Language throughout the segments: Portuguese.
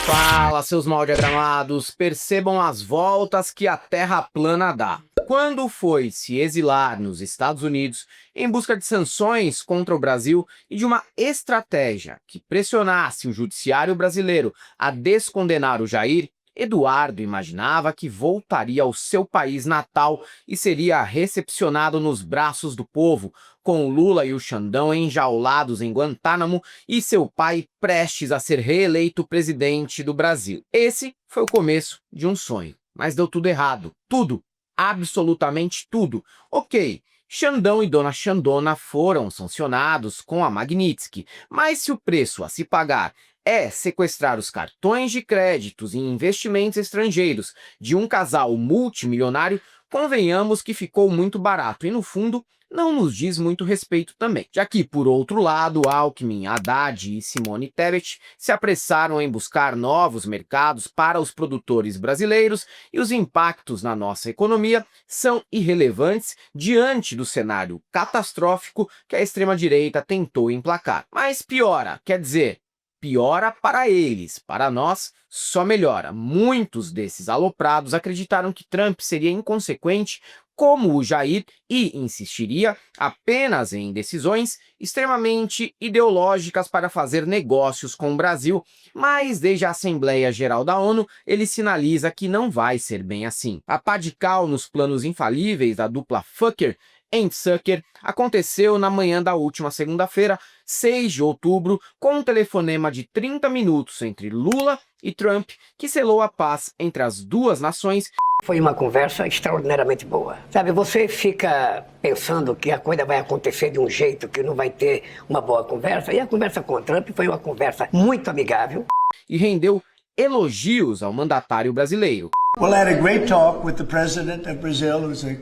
Fala, seus mal diagramados, percebam as voltas que a Terra plana dá. Quando foi se exilar nos Estados Unidos em busca de sanções contra o Brasil e de uma estratégia que pressionasse o judiciário brasileiro a descondenar o Jair, Eduardo imaginava que voltaria ao seu país natal e seria recepcionado nos braços do povo, com o Lula e o Xandão enjaulados em Guantánamo e seu pai prestes a ser reeleito presidente do Brasil. Esse foi o começo de um sonho, mas deu tudo errado. Tudo. Absolutamente tudo. Ok, Xandão e Dona Xandona foram sancionados com a Magnitsky, mas se o preço a se pagar é sequestrar os cartões de créditos e investimentos estrangeiros de um casal multimilionário, convenhamos que ficou muito barato e, no fundo, não nos diz muito respeito também, já que, por outro lado, Alckmin, Haddad e Simone Tebet se apressaram em buscar novos mercados para os produtores brasileiros e os impactos na nossa economia são irrelevantes diante do cenário catastrófico que a extrema-direita tentou emplacar. Mas piora, quer dizer, piora para eles, para nós só melhora. Muitos desses aloprados acreditaram que Trump seria inconsequente como o Jair e insistiria apenas em decisões extremamente ideológicas para fazer negócios com o Brasil, mas desde a Assembleia Geral da ONU ele sinaliza que não vai ser bem assim. A pá de cal nos planos infalíveis da dupla Fucker and Sucker aconteceu na manhã da última segunda-feira, 6 de outubro, com um telefonema de 30 minutos entre Lula e Trump, que selou a paz entre as duas nações. Foi uma conversa extraordinariamente boa. Sabe, você fica pensando que a coisa vai acontecer de um jeito que não vai ter uma boa conversa, e a conversa com o Trump foi uma conversa muito amigável. E rendeu elogios ao mandatário brasileiro. Well, I had a great talk with the president of Brazil, who's a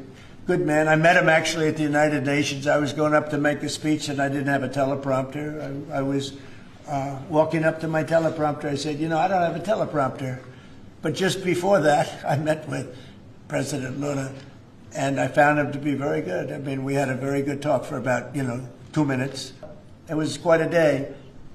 good man. I met him actually at the United Nations. I was going up to make a speech and I didn't have a teleprompter. I was walking up to my teleprompter. I said, you know, I don't have a teleprompter. But just before that, I met with President Lula and I found him to be very good. I mean, we had a very good talk for about, 2 minutes. It was quite a day.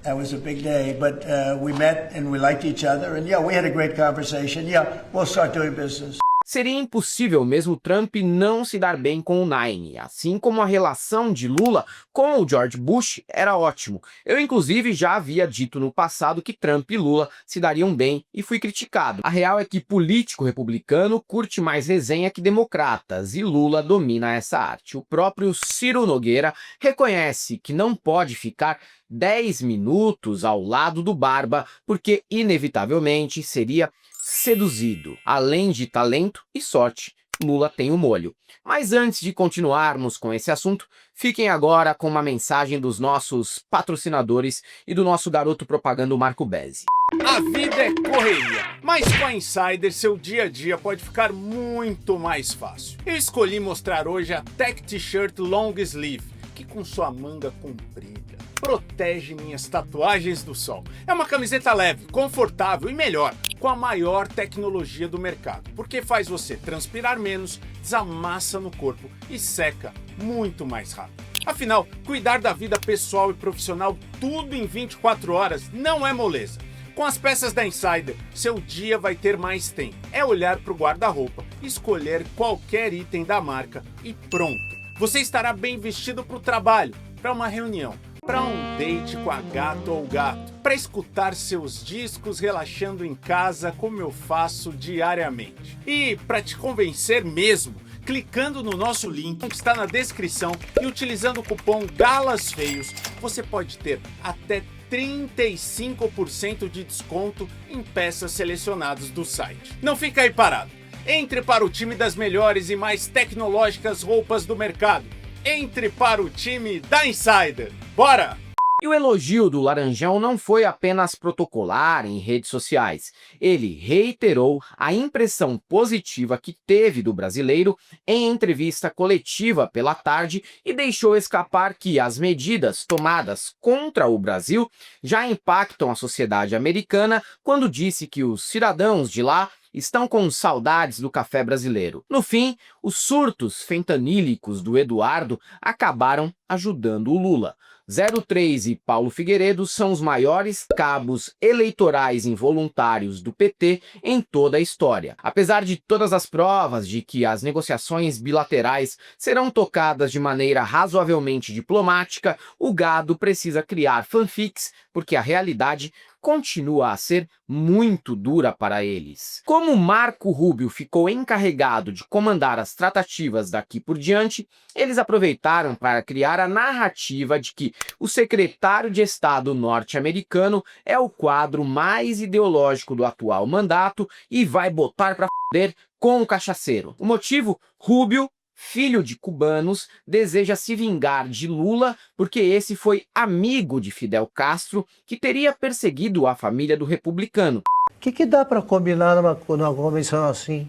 That was a big day, but we met and we liked each other. And yeah, we had a great conversation. Yeah, we'll start doing business. Seria impossível mesmo Trump não se dar bem com o Nine, assim como a relação de Lula com o George Bush era ótimo. Eu, inclusive, já havia dito no passado que Trump e Lula se dariam bem e fui criticado. A real é que político republicano curte mais resenha que democratas e Lula domina essa arte. O próprio Ciro Nogueira reconhece que não pode ficar 10 minutos ao lado do Barba, porque inevitavelmente seria seduzido. Além de talento e sorte, Lula tem o molho. Mas antes de continuarmos com esse assunto, fiquem agora com uma mensagem dos nossos patrocinadores e do nosso garoto propaganda Marco Bezzi. A vida é correria, mas com a Insider seu dia a dia pode ficar muito mais fácil. Eu escolhi mostrar hoje a Tech T-Shirt Long Sleeve, que com sua manga comprida protege minhas tatuagens do sol. É uma camiseta leve, confortável e melhor, com a maior tecnologia do mercado, porque faz você transpirar menos, desamassa no corpo e seca muito mais rápido. Afinal, cuidar da vida pessoal e profissional tudo em 24 horas não é moleza. Com as peças da Insider, seu dia vai ter mais tempo. É olhar para o guarda-roupa, escolher qualquer item da marca e pronto. Você estará bem vestido para o trabalho, para uma reunião, para um date com a gata ou gato, para escutar seus discos relaxando em casa como eu faço diariamente. E para te convencer mesmo, clicando no nosso link que está na descrição e utilizando o cupom GALASFEIOS, você pode ter até 35% de desconto em peças selecionadas do site. Não fica aí parado. Entre para o time das melhores e mais tecnológicas roupas do mercado. Entre para o time da Insider. Bora! E o elogio do Laranjão não foi apenas protocolar em redes sociais. Ele reiterou a impressão positiva que teve do brasileiro em entrevista coletiva pela tarde e deixou escapar que as medidas tomadas contra o Brasil já impactam a sociedade americana quando disse que os cidadãos de lá estão com saudades do café brasileiro. No fim, os surtos fentanílicos do Eduardo acabaram ajudando o Lula. 03 e Paulo Figueiredo são os maiores cabos eleitorais involuntários do PT em toda a história. Apesar de todas as provas de que as negociações bilaterais serão tocadas de maneira razoavelmente diplomática, o gado precisa criar fanfics porque a realidade continua a ser muito dura para eles. Como Marco Rubio ficou encarregado de comandar as tratativas daqui por diante, eles aproveitaram para criar a narrativa de que o secretário de Estado norte-americano é o quadro mais ideológico do atual mandato e vai botar para foder com o cachaceiro. O motivo? Rubio, filho de cubanos, deseja se vingar de Lula porque esse foi amigo de Fidel Castro, que teria perseguido a família do republicano. O que dá para combinar numa convenção assim?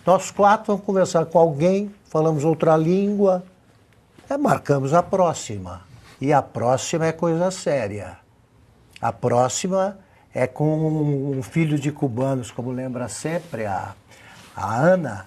Nós quatro vamos conversar com alguém, falamos outra língua, marcamos a próxima. E a próxima é coisa séria. A próxima é com um filho de cubanos, como lembra sempre a Ana,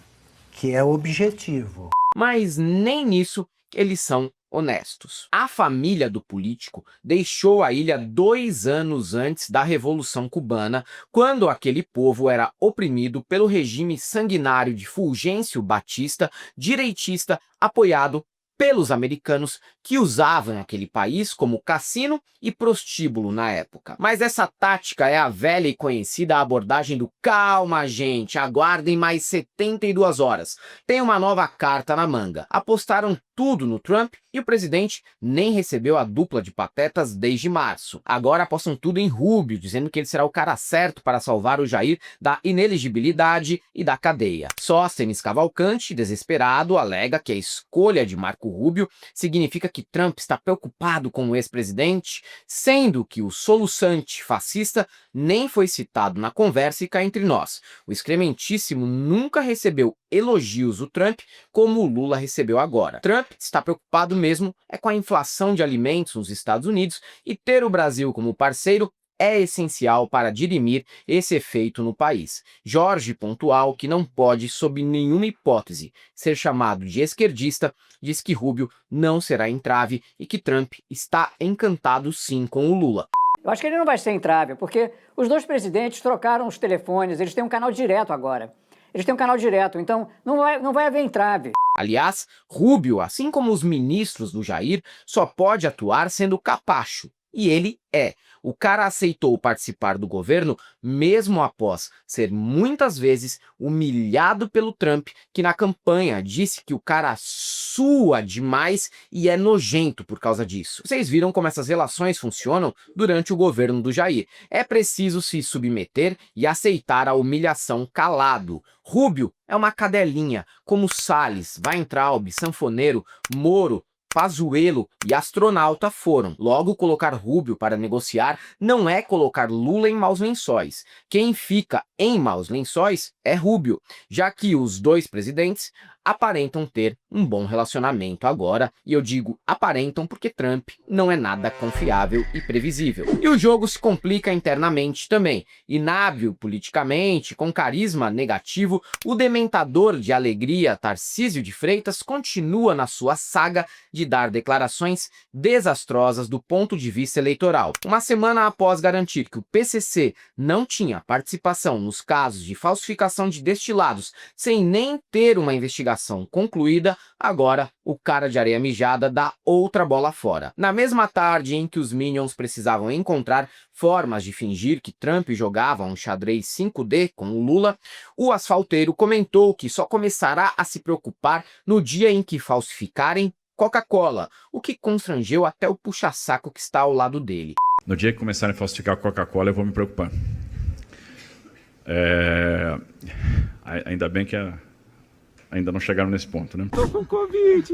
que é o objetivo. Mas nem nisso eles são honestos. A família do político deixou a ilha 2 anos antes da Revolução Cubana, quando aquele povo era oprimido pelo regime sanguinário de Fulgêncio Batista, direitista, apoiado pelos americanos que usavam aquele país como cassino e prostíbulo na época. Mas essa tática é a velha e conhecida abordagem do calma, gente, aguardem mais 72 horas. Tem uma nova carta na manga. Apostaram tudo no Trump e o presidente nem recebeu a dupla de patetas desde março. Agora apostam tudo em Rubio, dizendo que ele será o cara certo para salvar o Jair da inelegibilidade e da cadeia. Sóstenes Cavalcante, desesperado, alega que a escolha de Marco Rubio significa que Trump está preocupado com o ex-presidente, sendo que o soluçante fascista nem foi citado na conversa e cá entre nós. O excrementíssimo nunca recebeu elogios do Trump como o Lula recebeu agora. Trump está preocupado mesmo é com a inflação de alimentos nos Estados Unidos e ter o Brasil como parceiro é essencial para dirimir esse efeito no país. Jorge Pontual, que não pode, sob nenhuma hipótese, ser chamado de esquerdista, diz que Rubio não será entrave e que Trump está encantado sim com o Lula. Eu acho que ele não vai ser entrave, porque os dois presidentes trocaram os telefones, eles têm um canal direto agora. Eles têm um canal direto, então não vai haver entrave. Aliás, Rubio, assim como os ministros do Jair, só pode atuar sendo capacho. E ele é. O cara aceitou participar do governo mesmo após ser muitas vezes humilhado pelo Trump, que na campanha disse que o cara sua demais e é nojento por causa disso. Vocês viram como essas relações funcionam durante o governo do Jair. É preciso se submeter e aceitar a humilhação calado. Rubio é uma cadelinha, como Salles, Weintraub, Sanfoneiro, Moro, Pazuello e astronauta foram. Logo, colocar Rubio para negociar não é colocar Lula em maus lençóis. Quem fica em maus lençóis é Rubio, já que os dois presidentes aparentam ter um bom relacionamento agora, e eu digo aparentam porque Trump não é nada confiável e previsível. E o jogo se complica internamente também. Inábil politicamente, com carisma negativo, o dementador de alegria Tarcísio de Freitas continua na sua saga de dar declarações desastrosas do ponto de vista eleitoral. Uma semana após garantir que o PCC não tinha participação nos casos de falsificação de destilados, sem nem ter uma investigação concluída, agora o cara de areia mijada dá outra bola fora. Na mesma tarde em que os Minions precisavam encontrar formas de fingir que Trump jogava um xadrez 5D com o Lula, o asfalteiro comentou que só começará a se preocupar no dia em que falsificarem Coca-Cola, o que constrangeu até o puxa-saco que está ao lado dele. No dia que começarem a falsificar Coca-Cola, eu vou me preocupar. Ainda bem que ainda não chegaram nesse ponto, né? Tô com Covid!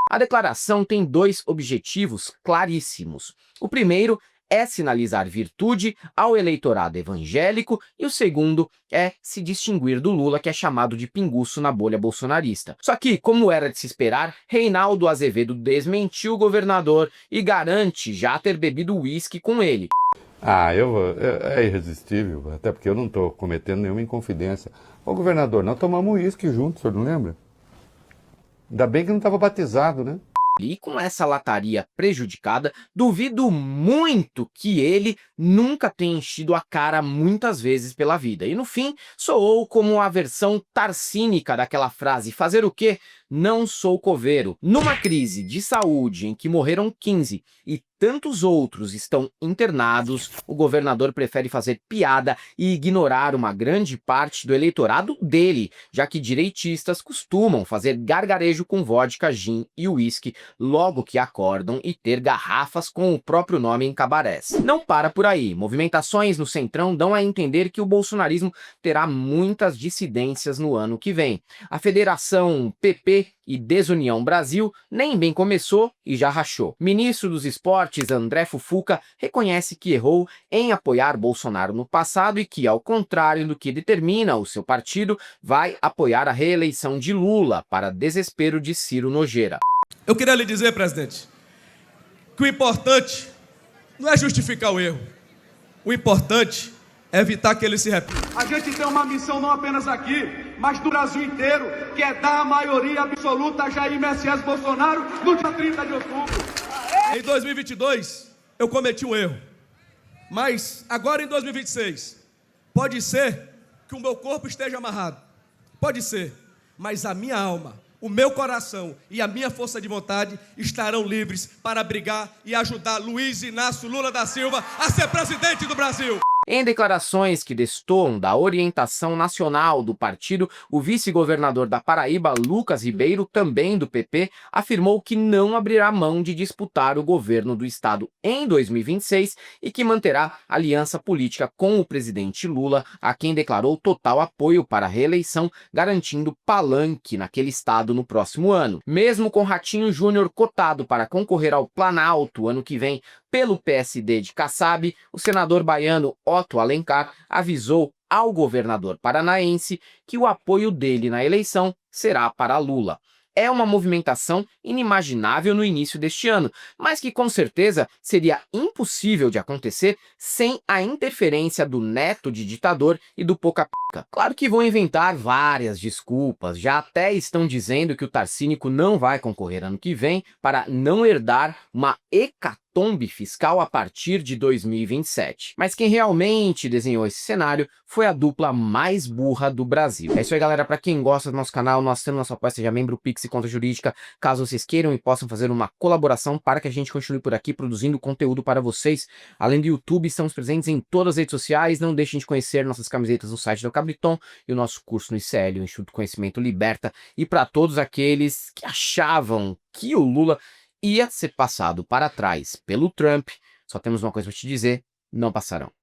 A declaração tem 2 objetivos claríssimos. O primeiro é sinalizar virtude ao eleitorado evangélico e o segundo é se distinguir do Lula, que é chamado de pinguço na bolha bolsonarista. Só que, como era de se esperar, Reinaldo Azevedo desmentiu o governador e garante já ter bebido uísque com ele. É irresistível, até porque eu não estou cometendo nenhuma inconfidência. Ô governador, nós tomamos uísque juntos, o senhor não lembra? Ainda bem que não estava batizado, né? E com essa lataria prejudicada, duvido muito que ele nunca tenha enchido a cara muitas vezes pela vida. E no fim, soou como a versão tarsínica daquela frase: fazer o quê? Não sou coveiro. Numa crise de saúde em que morreram 15 e tantos outros estão internados, o governador prefere fazer piada e ignorar uma grande parte do eleitorado dele, já que direitistas costumam fazer gargarejo com vodka, gin e uísque logo que acordam e ter garrafas com o próprio nome em cabarés. Não para por aí. Movimentações no Centrão dão a entender que o bolsonarismo terá muitas dissidências no ano que vem. A federação PP e Desunião Brasil nem bem começou e já rachou. Ministro dos Esportes André Fufuca reconhece que errou em apoiar Bolsonaro no passado e que, ao contrário do que determina o seu partido, vai apoiar a reeleição de Lula, para desespero de Ciro Nogueira. Eu queria lhe dizer, presidente, que o importante não é justificar o erro. O importante é evitar que ele se repita. A gente tem uma missão não apenas aqui, mas do Brasil inteiro, que é dar a maioria absoluta a Jair Messias Bolsonaro no dia 30 de outubro. Em 2022, eu cometi um erro. Mas agora em 2026, pode ser que o meu corpo esteja amarrado. Pode ser. Mas a minha alma, o meu coração e a minha força de vontade estarão livres para brigar e ajudar Luiz Inácio Lula da Silva a ser presidente do Brasil. Em declarações que destoam da orientação nacional do partido, o vice-governador da Paraíba, Lucas Ribeiro, também do PP, afirmou que não abrirá mão de disputar o governo do estado em 2026 e que manterá aliança política com o presidente Lula, a quem declarou total apoio para a reeleição, garantindo palanque naquele estado no próximo ano. Mesmo com Ratinho Júnior cotado para concorrer ao Planalto ano que vem pelo PSD de Kassab, o senador baiano Otto Alencar avisou ao governador paranaense que o apoio dele na eleição será para Lula. É uma movimentação inimaginável no início deste ano, mas que com certeza seria impossível de acontecer sem a interferência do neto de ditador e do Poca-Pica. Claro que vão inventar várias desculpas, já até estão dizendo que o Tarcínico não vai concorrer ano que vem para não herdar uma hecatombe fiscal a partir de 2027. Mas quem realmente desenhou esse cenário foi a dupla mais burra do Brasil. É isso aí, galera. Para quem gosta do nosso canal, nós temos nosso apoio, seja membro, Pix e conta jurídica, caso vocês queiram e possam fazer uma colaboração para que a gente continue por aqui produzindo conteúdo para vocês. Além do YouTube, estamos presentes em todas as redes sociais. Não deixem de conhecer nossas camisetas no site do Cabriton e o nosso curso no ICL, o Instituto Conhecimento Liberta. E para todos aqueles que achavam que o Lula ia ser passado para trás pelo Trump, só temos uma coisa para te dizer: não passarão.